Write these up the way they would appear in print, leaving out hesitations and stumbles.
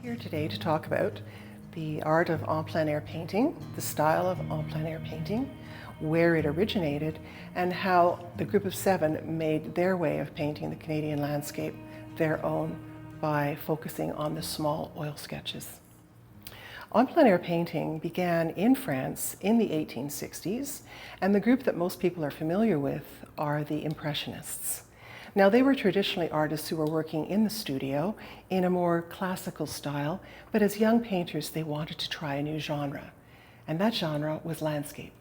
Here today to talk about the art of en plein air painting, the style of en plein air painting, where it originated, and how the group of seven made their way of painting the Canadian landscape their own by focusing on the small oil sketches. En plein air painting began in France in the 1860s, and the group that most people are familiar with are the Impressionists. Now, they were traditionally artists who were working in the studio in a more classical style, but as young painters, they wanted to try a new genre, and that genre was landscape.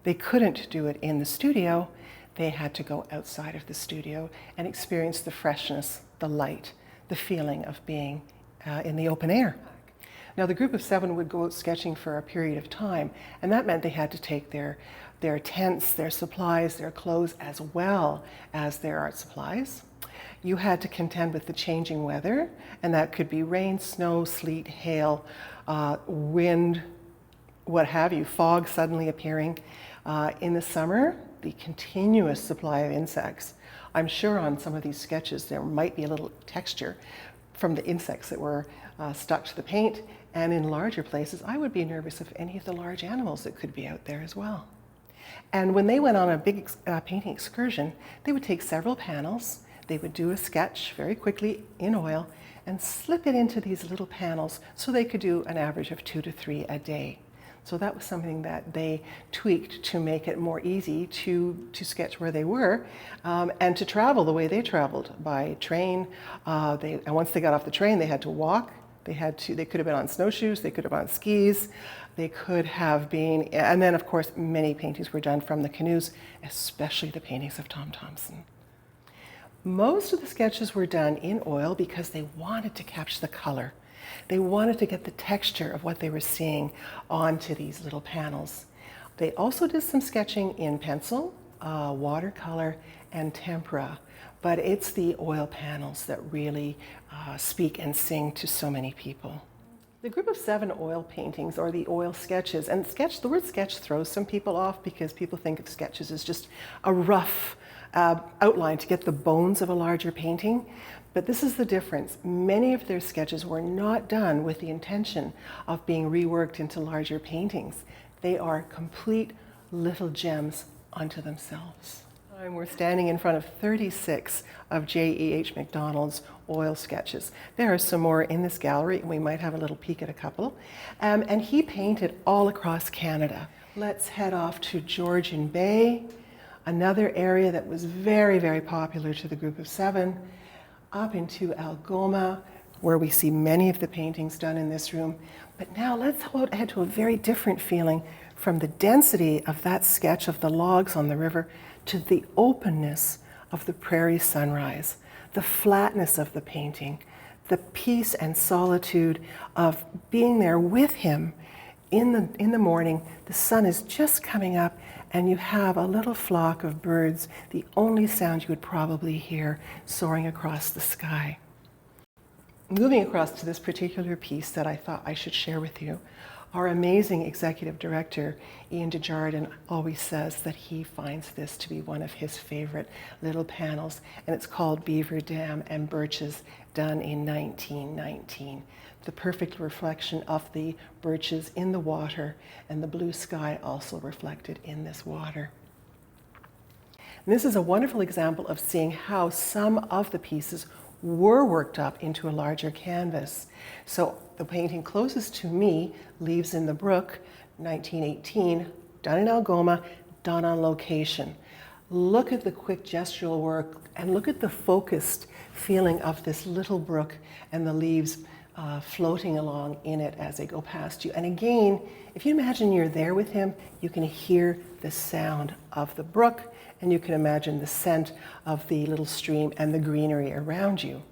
They couldn't do it in the studio. They had to go outside of the studio and experience the freshness, the light, the feeling of being in the open air. Now, the group of seven would go out sketching for a period of time, and that meant they had to take their tents, their supplies, their clothes, as well as their art supplies. You had to contend with the changing weather, and that could be rain, snow, sleet, hail, wind, what have you, fog suddenly appearing. In the summer, the continuous supply of insects. I'm sure on some of these sketches there might be a little texture from the insects that were stuck to the paint, and in larger places I would be nervous of any of the large animals that could be out there as well. And when they went on a big painting excursion, they would take several panels, they would do a sketch very quickly in oil and slip it into these little panels so they could do an average of 2 to 3 a day. So that was something that they tweaked to make it more easy to sketch where they were and to travel the way they traveled, by train. And once they got off the train, they had to walk. They could have been on snowshoes, they could have been on skis, they could have been, and then of course many paintings were done from the canoes, especially the paintings of Tom Thomson. Most of the sketches were done in oil because they wanted to capture the color. They wanted to get the texture of what they were seeing onto these little panels. They also did some sketching in pencil, watercolor, and tempera, but it's the oil panels that really speak and sing to so many people. The group of seven oil paintings, or the oil sketches, and the word sketch throws some people off because people think of sketches as just a rough outline to get the bones of a larger painting. But this is the difference. Many of their sketches were not done with the intention of being reworked into larger paintings. They are complete little gems unto themselves. We're standing in front of 36 of JEH MacDonald's oil sketches. There are some more in this gallery, and we might have a little peek at a couple. And he painted all across Canada. Let's head off to Georgian Bay, another area that was very, very popular to the group of seven, up into Algoma, where we see many of the paintings done in this room. But now let's head to a very different feeling, from the density of that sketch of the logs on the river to the openness of the prairie sunrise, the flatness of the painting, the peace and solitude of being there with him in the morning. The sun is just coming up, and you have a little flock of birds, the only sound you would probably hear, soaring across the sky. Moving across to this particular piece that I thought I should share with you, our amazing executive director, Ian Desjardins, always says that he finds this to be one of his favorite little panels, and it's called Beaver Dam and Birches, done in 1919. The perfect reflection of the birches in the water, and the blue sky also reflected in this water. And this is a wonderful example of seeing how some of the pieces were worked up into a larger canvas. So the painting closest to me, Leaves in the Brook, 1918, done in Algoma, done on location. Look at the quick gestural work, and look at the focused feeling of this little brook and the leaves floating along in it as they go past you. And again, if you imagine you're there with him, you can hear the sound of the brook, and you can imagine the scent of the little stream and the greenery around you.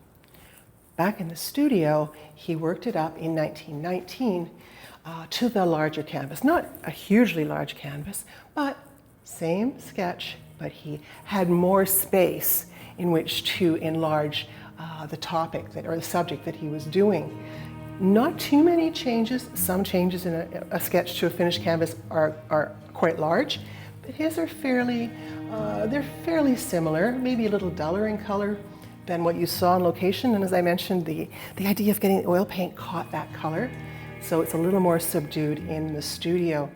Back in the studio, he worked it up in 1919 to the larger canvas. Not a hugely large canvas, but same sketch, but he had more space in which to enlarge the topic or the subject that he was doing. Not too many changes. Some changes in a sketch to a finished canvas are quite large, but his are fairly similar, maybe a little duller in color, than what you saw on location. And as I mentioned, the idea of getting oil paint caught that color. So it's a little more subdued in the studio.